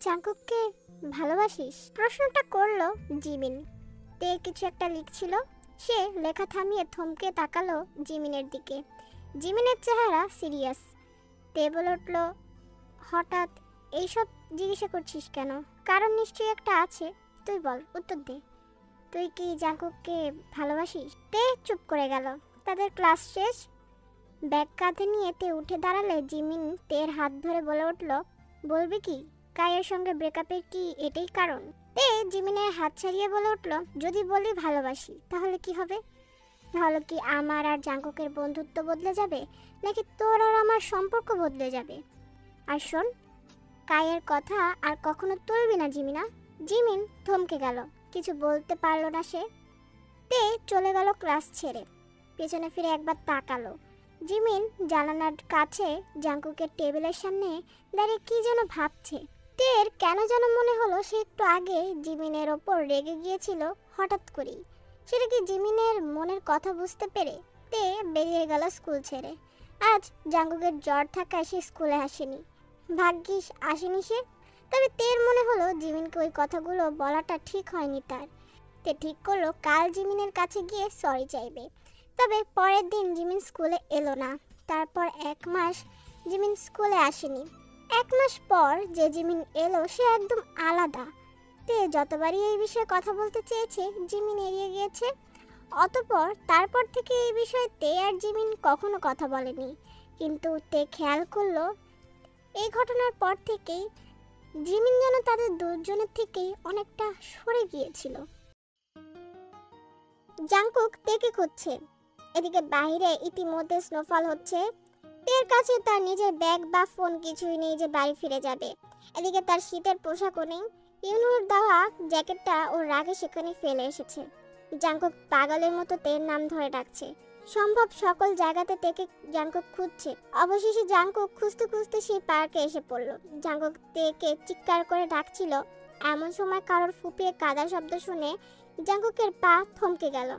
জাঙ্কুককে ভালোবাসিস? প্রশ্নটা করলো জিমিন। তে কিছু একটা লিখছিল। সে লেখা থামিয়ে থমকে তাকালো জিমিনের দিকে। জিমিনের চেহারা সিরিয়াস। তে বলে উঠল, হঠাৎ এইসব জিজ্ঞাসা করছিস কেন? কারণ নিশ্চয়ই একটা আছে। তুই বল, উত্তর দে। তুই কি জাঙ্কুককে ভালোবাসিস? তে চুপ করে গেল। তাদের ক্লাস শেষ। ব্যাগ কাঁধে নিয়ে তে উঠে দাঁড়ালে জিমিন তের হাত ধরে বলে উঠল, বলবি কি কায়ের সঙ্গে ব্রেকআপের কি এটাই কারণ? তে জিমিনের হাত ছাড়িয়ে বলে উঠল, যদি বলি ভালোবাসি তাহলে কি হবে? তাহলে কি আমার আর জাঙ্কুকের বন্ধুত্ব বদলে যাবে, নাকি তোর আর আমার সম্পর্ক বদলে যাবে? আর শোন, কায়ের কথা আর কখনো তুলবি না জিমিনা। জিমিন থমকে গেল, কিছু বলতে পারলো না সে। তে চলে গেল ক্লাস ছেড়ে। পেছনে ফিরে একবার তাকালো। জিমিন জানালার কাছে জাঙ্কুকের টেবিলের সামনে দাঁড়িয়ে কি যেন ভাবছে। তের কেন যেন মনে হলো সে একটু আগে জিমিনের ওপর রেগে গিয়েছিল হঠাৎ করেই। সেটা কি জিমিনের মনের কথা বুঝতে পেরে? তে বেরিয়ে গেল স্কুল ছেড়ে। আজ জাঙ্কুকের জ্বর থাকায় সে স্কুলে আসেনি। ভাগ্যিস আসেনি সে। তবে তের মনে হলো জিমিনকে ওই কথাগুলো বলাটা ঠিক হয়নি তার। তে ঠিক করলো কাল জিমিনের কাছে গিয়ে সরি চাইবে। তবে পরের দিন জিমিন স্কুলে এলো না। তারপর 1 মাস জিমিন স্কুলে আসেনি। 1 মাস পর যে জিমিন এলো সে একদম আলাদা। তে যতবারই এই বিষয়ে কথা বলতে চেয়েছে জিমিন এড়িয়ে গিয়েছে। অতঃপর তারপর থেকে এই বিষয়ে তে আর জিমিন কখনো কথা বলেনি। কিন্তু তে খেয়াল করলো এই ঘটনার পর থেকেই জিমিন যেন তাদের দুজনের থেকেই অনেকটা সরে গিয়েছিল। জাঙ্কুক তেকে খুঁজছে। এদিকে বাইরে ইতিমধ্যে স্নোফল হচ্ছে। তের কাছে তার নিজের ব্যাগ বা ফোন কিছুই নেই যে বাড়ি ফিরে যাবে। এদিকে তার শীতের পোশাকও নেই। ইউনুর দেওয়া জ্যাকেটটা ওর রাগে সেখানে ফেলে এসেছে। জাঙ্কুক পাগলের মতো তের নাম ধরে ডাকছে। সম্ভব সকল জায়গাতে তেকে জাঙ্কুক খুঁজছে। অবশেষে জাঙ্কুক খুঁজতে খুঁজতে সেই পার্কে এসে পড়ল। জাঙ্কুক তেকে চিৎকার করে ডাকছিল। এমন সময় কারোর ফুপিয়ে কাদা শব্দ শুনে জাঙ্কুকের পা থমকে গেল।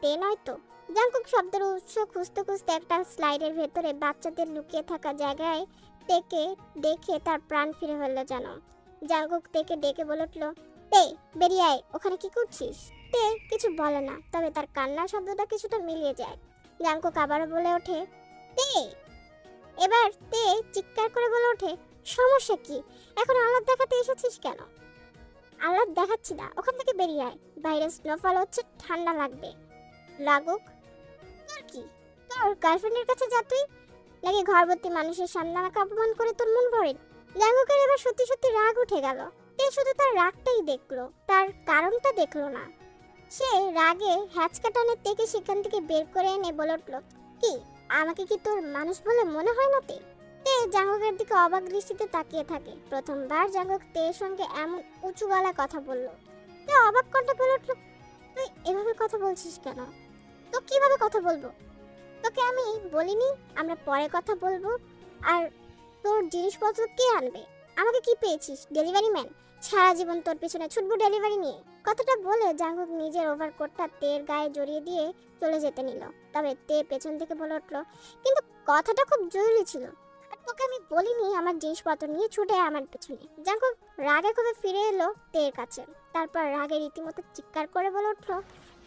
তে নয় তো। জাঙ্কুক শব্দের উৎস খুঁজতে খুঁজতে একটা স্লাইডের ভেতরে বাচ্চাদের লুকিয়ে থাকা জায়গায় তেকে দেখে তার প্রাণ ফিরে হলো যেন। জাঙ্কুক তেকে ডেকে বলে উঠল, তে বেরিয়ে আয়, ওখানে কি করছিস? তে কিছু বলে না, তবে তার কান্নার শব্দটা কিছুটা মিলিয়ে যায়। জাঙ্কুক আবারও বলে ওঠে, তে। এবার তে চিৎকার করে বলে ওঠে, সমস্যা কি? এখন আলাদ দেখাতে এসেছিস কেন? আলাদ দেখাচ্ছি না, ওখান থেকে বেরিয়ে আয়। বাইরে স্নোফল হচ্ছে, ঠান্ডা লাগবে। লাগুক? তোর কি? তোর গার্লফ্রেন্ডের কাছে যা তুই। নাকি ঘরভর্তি মানুষের সামনে আমাকে অপমান করে তোর মন ভরে? জাঙ্কুকের এবার সত্যি সত্যি রাগ উঠে গেল। তে শুধু তার রাগটাই দেখলো, তার কারণটা দেখলো না। সে রাগে হ্যাচকা টানে তেকে সেখান থেকে বের করে এনে বলে উঠল, কি আমাকে কি তোর মানুষ বলে মনে হয় না? তে তে জাঙ্কুকের দিকে অবাক দৃষ্টিতে তাকিয়ে থাকে। প্রথমবার জাঙ্কুক তের সঙ্গে এমন উঁচু গলায় কথা বলল। তে অবাক কণ্ঠে বলে উঠল, তুই এভাবে কথা বলছিস কেন? তো কিভাবে কথা বলবো? তোকে আমি বলিনি আমরা পরে কথা বলবো? আর তোর জিনিসপত্র কে আনবে? আমাকে কি পেয়েছিস, ডেলিভারি ম্যান? সারা জীবন তোর পিছনে ছুটবো ডেলিভারি নিয়ে? কথাটা বলে জাঙ্কুক নিজের ওভারকোটটা তের গায়ে জড়িয়ে দিয়ে চলে যেতে নিল। তবে তে পেছন থেকে বলে উঠল, কিন্তু কথাটা খুব জরুরি ছিল। আর তোকে আমি বলিনি আমার জিনিসপত্র নিয়ে ছুটে আমার পেছনে। জাঙ্কুক রাগে খুবই ফিরে এলো তের কাছে। তারপর রাগে রীতিমতো চিৎকার করে বলে উঠল,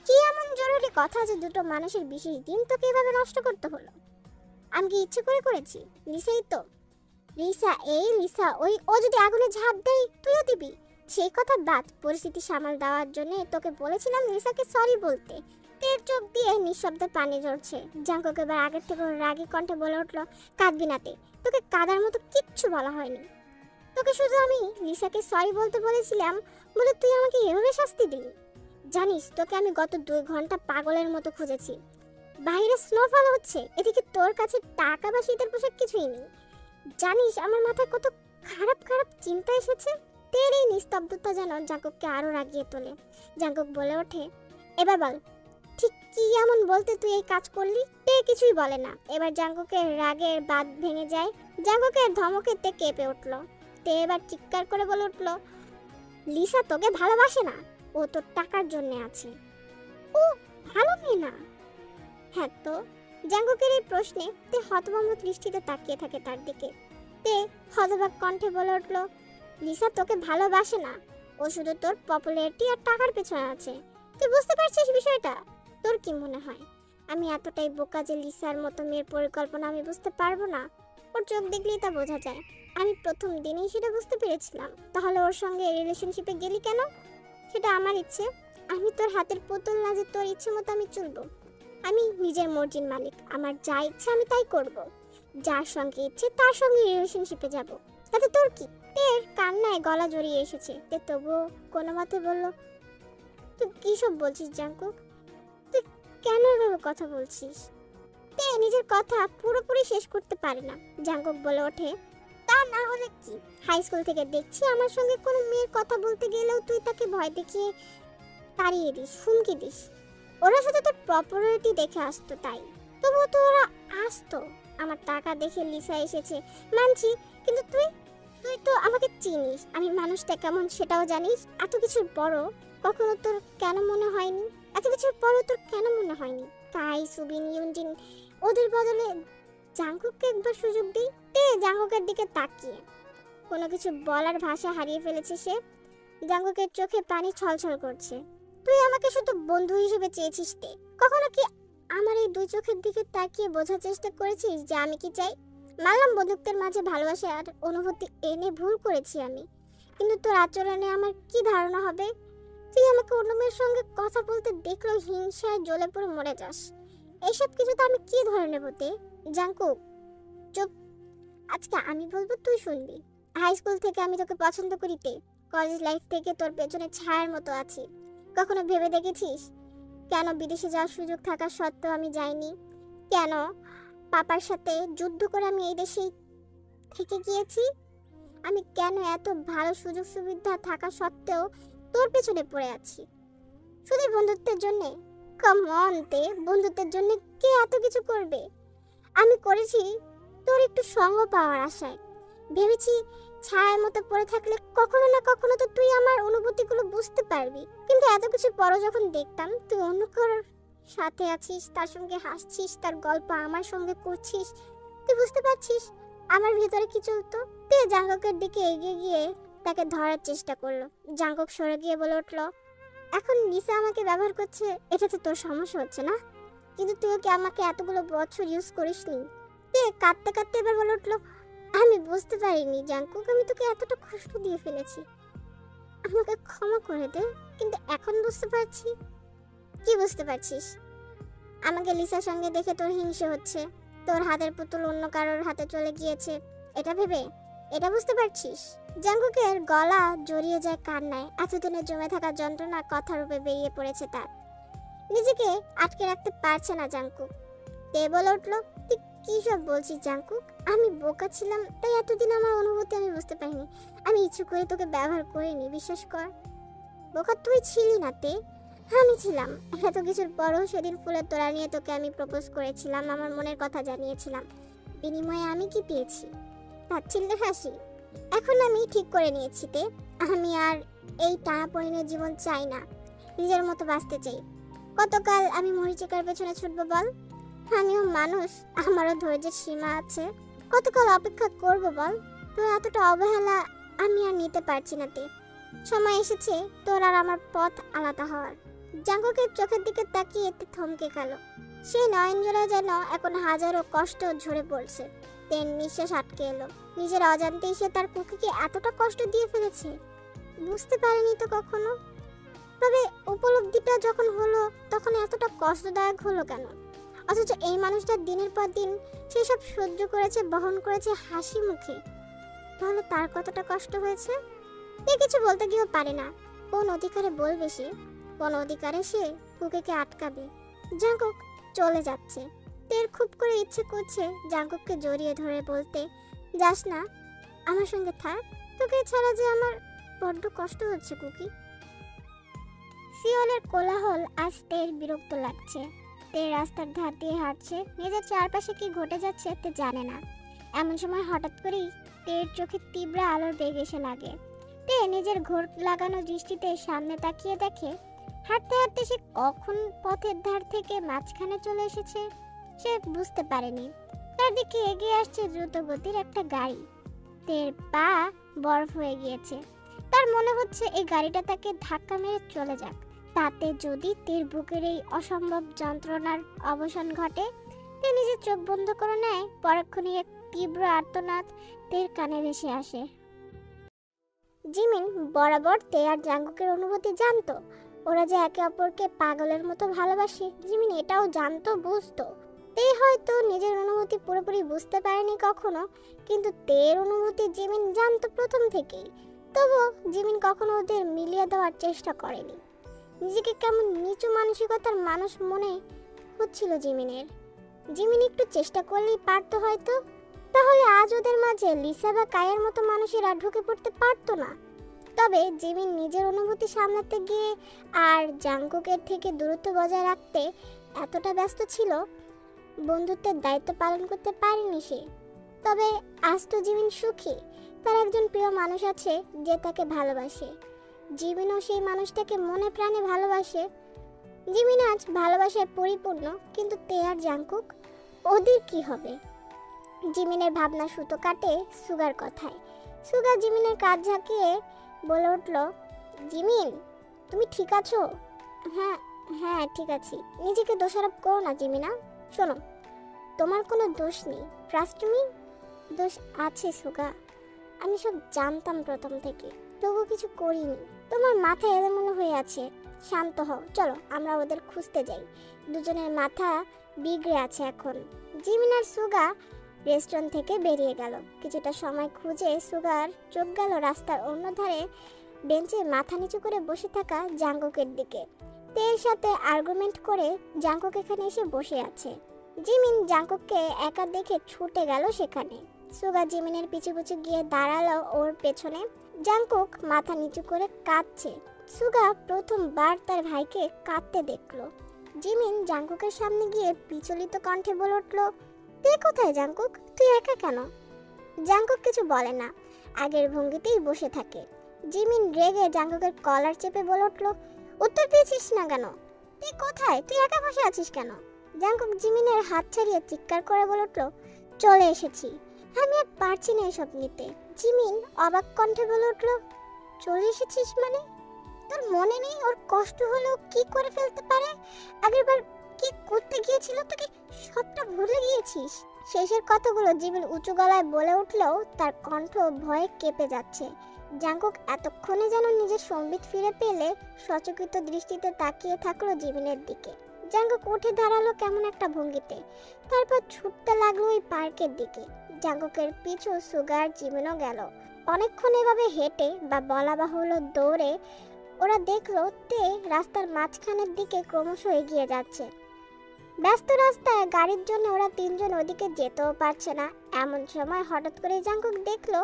কি এমন জরুরি কথা যে দুটো মানুষের বিশেষ দিন তোকে এভাবে নষ্ট করতে হলো? আমি কি ইচ্ছে করে করেছি? লিসাই তো। লিসা এই, লিসা ওই। ও যদি আগুনে ঝাঁপ দেয় তুইও দিবি? সেই কথা বাদ, পরিস্থিতি সামাল দেওয়ার জন্য তোকে বলেছিলাম লিসাকে সরি বলতে। তের চোখ দিয়ে নিঃশব্দে পানি ঝরছে। জাঙ্কুক এবার আগের থেকে রাগী কণ্ঠে বলে উঠল, কাঁদবি না তে, তোকে কাঁদার মতো কিচ্ছু বলা হয়নি। তোকে শুধু আমি লিসাকে সরি বলতে বলেছিলাম বলে তুই আমাকে এভাবে শাস্তি দিলি। জানিস তোকে আমি গত 2 ঘন্টা পাগলের মতো খুঁজেছি। বাইরে স্নোফল হচ্ছে, এদিকে তোর কাছে টাকা বা শীতের পোশাক কিছুই নেই। জানিস আমার মাথায় কত খারাপ খারাপ চিন্তা এসেছে। তের এই নিস্তব্ধতা যেন জাঙ্কুককে আরো রাগিয়ে তোলে। জাঙ্কুক বলে ওঠে, এবার বল ঠিক কি এমন বলতে তুই এই কাজ করলি? তে কিছুই বলে না। এবার জাঙ্কুকের রাগের বাঁধ ভেঙে যায়। জাঙ্কুকের ধমকে তে কেঁপে উঠল। তে এবার চিৎকার করে বলে উঠল, লিসা তোকে ভালোবাসে না, ও তোর টাকার জন্য আছে। ও ভালো মেয়ে না? হ্যাঁ তো। জাঙ্কুকের এই প্রশ্নে তে হতভম্ব দৃষ্টিতে তাকিয়ে থাকে তার দিকে। তে হতবাক কণ্ঠে বলে উঠল, লিসা তোকে ভালোবাসে না, ও শুধু তোর পপুলারিটি আর টাকার পেছনে আছে। তুই বুঝতে পারছিস বিষয়টা? তোর কি মনে হয় আমি এতটাই বোকা যে লিসার মতো মেয়ের পরিকল্পনা আমি বুঝতে পারবো না? ওর চোখ দেখলেই তা বোঝা যায়। আমি প্রথম দিনেই সেটা বুঝতে পেরেছিলাম। তাহলে ওর সঙ্গে রিলেশনশিপে গেলি কেন? সেটা আমার ইচ্ছে। আমি তোর হাতের পুতুল না যে তোর ইচ্ছে মতো আমি চলবো। আমি নিজের মর্জির মালিক, আমার যা ইচ্ছে আমি তাই করব। যার সঙ্গে ইচ্ছে তার সঙ্গে রিলেশনশিপে যাব, তাতে তোর কি? তের কান্নায় গলা জড়িয়ে এসেছে। তে তবুও কোনো মতে বলল, তুই কী সব বলছিস জাঙ্কুক? তুই কেন এভাবে কথা বলছিস? তে নিজের কথা পুরোপুরি শেষ করতে পারে না। জাঙ্কুক বলে ওঠে, তা না হলে কি? হাই স্কুল থেকে দেখছি আমার সঙ্গে কোনো মেয়ের কথা বলতে গেলেও তুই তাকে ভয় দেখিয়ে তাড়িয়ে দিস, হুমকি দিস। ওরা শুধু তোর পপুলারিটি দেখে আসতো তাই। তবুও তো ওরা আসতো। আমার টাকা দেখে লিসা এসেছে মানছি, কিন্তু তুই তুই তো আমাকে চিনিস, আমি মানুষটা কেমন সেটাও জানিস। এত কিছুর পরও কখনো তোর কেন মনে হয়নি? এত কিছুর পরও তোর কেন মনে হয়নি কাই, সুবিন, ইউনজিন ওদের বদলে জাঙ্কুককে একবার সুযোগ দিই? তে জাঙ্কুকের দিকে তাকিয়ে কোনো কিছু বলার ভাষা হারিয়ে ফেলেছে সে। জাঙ্কুকের চোখে পানি ছলছল করছে। তুই আমাকে শুধু বন্ধু হিসেবে চেয়েছিস তে? কখনো কি আমার এই দুই চোখের দিকে তাকিয়ে বোঝার চেষ্টা করেছিস যে আমি কি চাই? মানলাম বন্ধুত্বের মাঝে ভালোবাসা আর অনুভূতি এনে ভুল করেছি আমি, কিন্তু তোর আচরণে আমার কি ধারণা হবে? তুই আমাকে অন্য মেয়ের সঙ্গে কথা বলতে দেখলেও হিংসায় জ্বলে পড়ে মরে যাস। এইসব কিছু তো আমি কি ধরে নেব তে? জাঙ্কুক চুপ। আজকে আমি বলবো, তুই শুনবি। হাই স্কুল থেকে আমি তোকে পছন্দ করি তে। কলেজ লাইফ থেকে তোর পেছনে ছায়ার মতো আছি। কখনো ভেবে দেখেছিস কেন বিদেশে যাওয়ার সুযোগ থাকা সত্ত্বেও আমি যাইনি? কেন পাপার সাথে যুদ্ধ করে আমি এই দেশেই থেকে গিয়েছি? আমি কেন এত ভালো সুযোগ সুবিধা থাকা সত্ত্বেও তোর পেছনে পড়ে আছি শুধু বন্ধুত্বের জন্য? কাম অন তে, বন্ধুত্বের জন্য কে এত কিছু করবে? আমি করেছি তোর একটু সঙ্গ পাওয়ার আশায়। ভেবেছি ছায়ার মতো পড়ে থাকলে কখনো না কখনো তো তুই আমার অনুভূতিগুলো বুঝতে পারবি। কিন্তু এত কিছু পরও যখন দেখতাম তুই অন্য কারোর সাথে আছিস, তার সঙ্গে হাসছিস, তার গল্প আমার সঙ্গে করছিস, তুই বুঝতে পারছিস আমার ভিতরে কি চলতো? তুই জাঙ্গকের দিকে এগিয়ে গিয়ে তাকে ধরার চেষ্টা করলো। জাঙ্গক সরে গিয়ে বলে উঠলো, এখন লিসা আমাকে ব্যবহার করছে, এটা তো তোর সমস্যা হচ্ছে না? কিন্তু তুই কি আমাকে এতগুলো বছর ইউজ করিসনি? তুই কাঁদতে কাঁদতে এবার বলে উঠলো, আমি বুঝতে পারিনি জাঙ্কুক, আমি তোকে এতটা কষ্ট দিয়ে ফেলেছি, আমাকে ক্ষমা করে দে। কিন্তু এখন বুঝতে পারছি। কি বুঝতে পারছিস? আমাকে লিসার সঙ্গে দেখে তোর হিংসে হচ্ছে, তোর হাতের পুতুল অন্য কারোর হাতে চলে গিয়েছে, এটা ভেবে? এটা বুঝতে পারছিস? জাঙ্কুকের গলা জড়িয়ে যায় কান্নায়। এতদিনে জমে থাকা যন্ত্রণা কথা রূপে বেরিয়ে পড়েছে তার। নিজেকে আটকে রাখতে পারছে না জাঙ্কুক। তে বলে উঠলো, তুই কি সব বলছিস জাঙ্কুক? আমি বোকা ছিলাম তাই এতদিন আমার অনুভূতি আমি বুঝতে পারিনি। আমি ইচ্ছে করে তোকে ব্যবহার করিনি, বিশ্বাস কর। বোকা তুই ছিলি না তে, আমি ছিলাম। এত কিছুর পরও সেদিন ফুলের তোড়া নিয়ে তোকে আমি প্রপোজ করেছিলাম, আমার মনের কথা জানিয়েছিলাম। বিনিময়ে আমি কি পেয়েছি? তাচ্ছিল্যের হাসি। এখন আমি ঠিক করে নিয়েছি তে, আমি আর এই টানাপোড়েনের জীবন চাই না, নিজের মতো বাঁচতে চাই। কতকাল আমি মরিচিকার পেছনে ছুটবো বল? আমিও মানুষ, আমারও ধৈর্যের সীমা আছে। কতকাল অপেক্ষা করব বল? তোর এতটা অবহেলা আমি আর নিতে পারছি না তে। সময় এসেছে তোর আর আমার পথ আলাদা হওয়ার। জাঙ্কুকের চোখের দিকে তাকিয়ে একটু থমকে গেল। সেই নয়নজোড়া যেন এখন হাজারো কষ্ট ঝরে পড়ছে। তেন নিঃশ্বাস আটকে এলো। নিজের অজান্তেই সে তার কুকিকে এতটা কষ্ট দিয়ে ফেলেছে, বুঝতে পারেনি তো কখনো। তবে উপলব্ধিটা যখন হলো তখন এতটা কষ্টদায়ক হলো কেন? অথচ এই মানুষটা দিনের পর দিন সেই সব সহ্য করেছে, বহন করেছে হাসি মুখে। তাহলে তার কতটা কষ্ট হয়েছে? সে কিছু বলতে গিয়েও পারে না। কোন অধিকারে বলবে সে? কোন অধিকারে সে কুকিকে আটকাবে? জাঙ্কুক চলে যাচ্ছে। তের খুব করে ইচ্ছে করছে জাঙ্কুককে জড়িয়ে ধরে বলতে, যাস না, আমার সঙ্গে থাক, তোকে ছাড়া যে আমার বড্ড কষ্ট হচ্ছে কুকি। সিওলের কোলাহল আজ তের বিরক্ত লাগছে। তে রাস্তার ধার দিয়ে হাঁটছে, নিজের চারপাশে কি ঘটে যাচ্ছে তে জানে না। এমন সময় হঠাৎ করেই তের চোখে তীব্র আলোর বেগ এসে লাগে। তে নিজের ঘোর লাগানো দৃষ্টিতে সামনে তাকিয়ে দেখে হাঁটতে হাঁটতে সে কখন পথের ধার থেকে মাঝখানে চলে এসেছে সে বুঝতে পারেনি। তার দিকে এগিয়ে আসছে দ্রুত গতির একটা গাড়ি। তের পা বরফ হয়ে গিয়েছে। তার মনে হচ্ছে এই গাড়িটা তাকে ধাক্কা মেরে চলে যাক, তাতে যদি তের বুকের এই অসম্ভব যন্ত্রণার অবসান ঘটে। তে নিজের চোখ বন্ধ করে নেয়। পরক্ষণেই এক তীব্র আর্তনাদ তের কানে ভেসে আসে। জিমিন বরাবর তে আর জাঙ্কুকের অনুভূতি জানতো। ওরা যে একে অপরকে পাগলের মতো ভালোবাসে, জিমিন এটাও জানতো, বুঝতো। তে হয়তো নিজের অনুভূতি পুরোপুরি বুঝতে পারেনি কখনো, কিন্তু তের অনুভূতি জিমিন জানতো প্রথম থেকেই। তবু জিমিন কখনো ওদের মিলিয়ে দেওয়ার চেষ্টা করেনি। নিজেকে কেমন নিচু মানসিকতার মানুষ মনে হচ্ছিল জিমিনের। জিমিন একটু চেষ্টা করলেই পারতো হয়তো, তাহলে আজ ওদের মাঝে লিসা বা কায়ের মতো মানুষেরা ঢুকে পড়তে পারতো না। তবে জিমিন নিজের অনুভূতি সামলাতে গিয়ে আর জাঙ্কুকের থেকে দূরত্ব বজায় রাখতে এতটা ব্যস্ত ছিল, বন্ধুত্বের দায়িত্ব পালন করতে পারেনি সে। তবে আজ তো জিমিন সুখী, তার একজন প্রিয় মানুষ আছে যে তাকে ভালোবাসে। জিমিনও সেই মানুষটাকে মনে প্রাণে ভালোবাসে। জিমিন আজ ভালোবাসায় পরিপূর্ণ, কিন্তু তে আর জাঙ্কুক, ওদের কি হবে? জিমিনের ভাবনা সুতো কাটে সুগার কথায়। সুগা জিমিনের কাজ ঝাঁকিয়ে বলে উঠল, জিমিন তুমি ঠিক আছো? হ্যাঁ হ্যাঁ ঠিক আছি। নিজেকে দোষারোপ করো না জিমিনা। শোনো, তোমার কোনো দোষ নেই, ট্রাস্ট মি। দোষ আছে সুগা, আমি সব জানতাম প্রথম থেকে, তবু কিছু করিনি। তোমার মাথা এলোমেলো হয়ে আছে, শান্ত হও। চলো আমরা ওদের খুঁজতে যাই। দুজনের মাথা বিগড়ে আছে এখন। জিমিন আর সুগা রেস্টুরেন্ট থেকে বেরিয়ে গেল। কিছুটা সময় খুঁজে সুগার চোখ গেল রাস্তার অন্য ধারে বেঞ্চে মাথা নিচু করে বসে থাকা জাঙ্কুকের দিকে। তের সাথে আর্গুমেন্ট করে জাঙ্কুক এখানে এসে বসে আছে। জিমিন জাঙ্কুককে একা দেখে ছুটে গেল সেখানে। সুগা জিমিনের পিছু পিছু গিয়ে দাঁড়ালো ওর পেছনে। জাঙ্কুক মাথা নিচু করে কাঁদছে। সুগা প্রথমবার তার ভাইকে কাঁদতে দেখলো। জিমিন জাঙ্কুকের সামনে গিয়ে বিচলিত কণ্ঠে বলে উঠল, তে কোথায় জাঙ্কুক? তুই একা কেন? জাঙ্কুক কিছু বলে না, আগের ভঙ্গিতেই বসে থাকে। জিমিন রেগে জাঙ্কুকের কলার চেপে বলে উঠল, উত্তর দিয়েছিস না কেন? তুই কোথায়? তুই একা বসে আছিস কেন? জাঙ্কুক জিমিনের হাত ছাড়িয়ে চিৎকার করে বলে উঠল, চলে এসেছি, আমি আর পারছি না এসব নিতে। জিমিন অবাক কণ্ঠে বলে উঠল, চলে এসেছিস মানে? তোর মনে নেই ওর কষ্ট হলেও কি করে ফেলতে পারে? আগেরবার কি করতে গিয়েছিল তোকে সবটা ভুলে গিয়েছিস? শেষের কথাগুলো জিমিন উঁচু গলায় বলে উঠলেও তার কণ্ঠ ভয়ে কেঁপে যাচ্ছে। জাঙ্কুক এতক্ষণে যেন নিজের সম্বিত ফিরে পেলে সচকিত দৃষ্টিতে তাকিয়ে থাকলো জিমিনের দিকে। জাঙ্কুক উঠে দাঁড়ালো কেমন একটা ভঙ্গিতে, তারপর ছুটতে লাগলো ওই পার্কের দিকে। জাঙ্কুকের পিছু সুগার জিমিনও গেল। অনেকক্ষণ এভাবে হেঁটে বা বলা বাহুল্য দৌড়ে ওরা দেখলো তে রাস্তার মাঝখানের দিকে ক্রমশ এগিয়ে যাচ্ছে। ব্যস্ত রাস্তায় গাড়ির জন্য ওরা তিনজন ওদিকে যেতেও পারছে না। এমন সময় হঠাৎ করে জাঙ্কুক দেখলো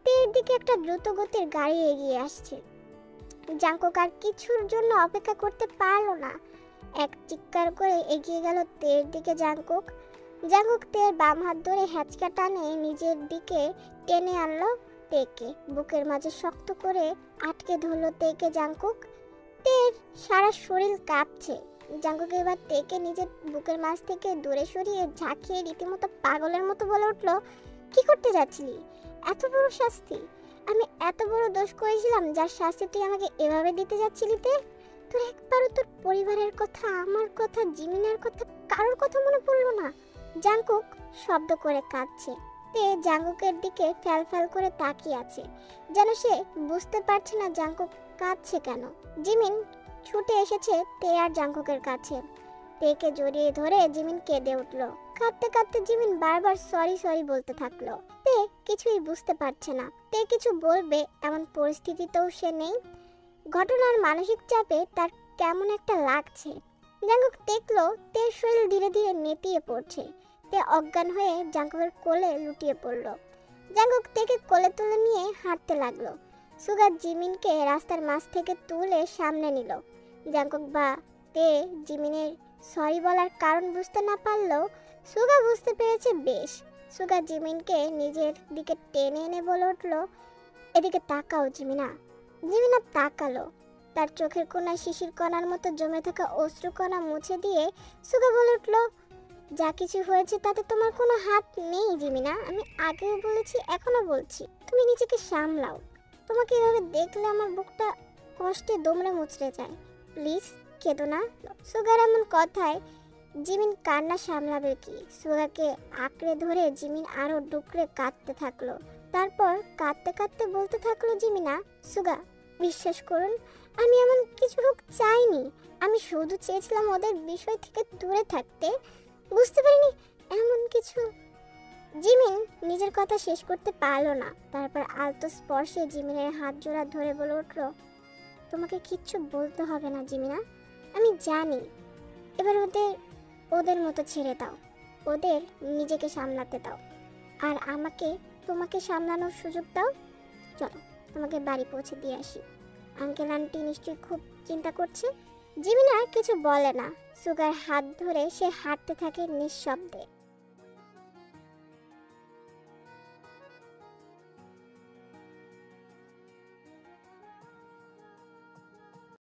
তের দিকে একটা দ্রুত গতির গাড়ি এগিয়ে আসছে। জাঙ্কুক আর কিছুর জন্য অপেক্ষা করতে পারলো না, এক চিৎকার করে এগিয়ে গেল তের দিকে। জাঙ্কুক তের বাম হাত ধরে হ্যাচকা টানে নিজের দিকে টেনে আনলো তেকে। বুকের মাঝে শক্ত করে আটকে ধরলো তেকে জাঙ্কুক। তের সারা শরীর কাঁপছে। জাঙ্কুক এবার তেকে নিজের বুকের মাঝ থেকে দূরে সরিয়ে ঝাঁকিয়ে রীতিমতো পাগলের মতো বলে উঠল, কি করতে যাচ্ছিলি? এত বড় শাস্তি? আমি এত বড় দোষ করেছিলাম যার শাস্তি তুই আমাকে এভাবে দিতে যাচ্ছিলি? তে তোর একবারও তোর পরিবারের কথা, আমার কথা, জিমিনের কথা, কারোর কথা মনে পড়লো না? জাঙ্কুক শব্দ করে কাঁদছে। তে জাঙ্কুকের দিকে ফ্যাল ফ্যাল করে তাকিয়ে আছে, যেন সে বুঝতে পারছে না জাঙ্কুক কাঁদছে কেন। জিমিন ছুটে এসেছে তে আর জাঙ্কুকের কাছে। তেকে জড়িয়ে ধরে জিমিন কেঁদে উঠল। কাঁদতে কাঁদতে জিমিন বারবার সরি সরি বলতে থাকলো। তে কিছুই বুঝতে পারছে না, তে কিছু বলবে এমন পরিস্থিতিতেও সে নেই। ঘটনার মানসিক চাপে তার কেমন একটা লাগছে। জাঙ্কুক দেখলো তের শরীর ধীরে ধীরে নেতিয়ে পড়ছে। তে অজ্ঞান হয়ে জাঙ্কুকের কোলে লুটিয়ে পড়ল। জাঙ্কুক তেকে কোলে তুলে নিয়ে হাঁটতে লাগলো। সুগা জিমিনকে রাস্তার মাঝ থেকে তুলে সামনে নিল। জাঙ্কুক বা তে জিমিনের সরি বলার কারণ বুঝতে না পারলেও সুগা বুঝতে পেরেছে বেশ। সুগা জিমিনকে নিজের দিকে টেনে এনে বলে উঠল, এদিকে তাকাও জিমিনা। জিমিনা তাকালো। তার চোখের কোণায় শিশির কণার মতো জমে থাকা অশ্রুকণা মুছে দিয়ে সুগা বলে উঠল, যা কিছু হয়েছে তাতে তোমার কোনো হাত নেই জিমিনা। আমি আগেও বলেছি, এখনো বলছি, তুমি নিজেকে সামলাও। তোমাকে এভাবে দেখলে আমার বুকটা কষ্টে দমড়ে মুচড়ে যায়। প্লিজ কেঁদো না। সুগার এমন কথায় জিমিন কান্না সামলাবে কি? সুগাকে আঁকড়ে ধরে জিমিন আরো ডুকরে কাঁদতে থাকলো। তারপর কাঁদতে কাঁদতে বলতে থাকলো জিমিনা, সুগা বিশ্বাস করুন, আমি এমন কিছু হোক চাইনি। আমি শুধু চেয়েছিলাম ওদের বিষয় থেকে দূরে থাকতে। বুঝতে পারিনি এমন কিছু। জিমিন নিজের কথা শেষ করতে পারলো না। তারপর আলতো স্পর্শে জিমিনের হাত জোড়া ধরে বলে উঠল, তোমাকে কিচ্ছু বলতে হবে না জিমিনা। আমি জানি। এবার ওদের ওদের মতো ছেড়ে দাও। ওদের নিজেকে সামলাতে দাও। আর আমাকে তোমাকে সামলানোর সুযোগ দাও। চলো তোমাকে বাড়ি পৌঁছে দিয়ে আসি। আঙ্কেল আন্টি নিশ্চয়ই খুব চিন্তা করছে। জিমিনা কিছু বলে না। সুগার হাত ধরে সে হাঁটতে থাকে নিঃশব্দে।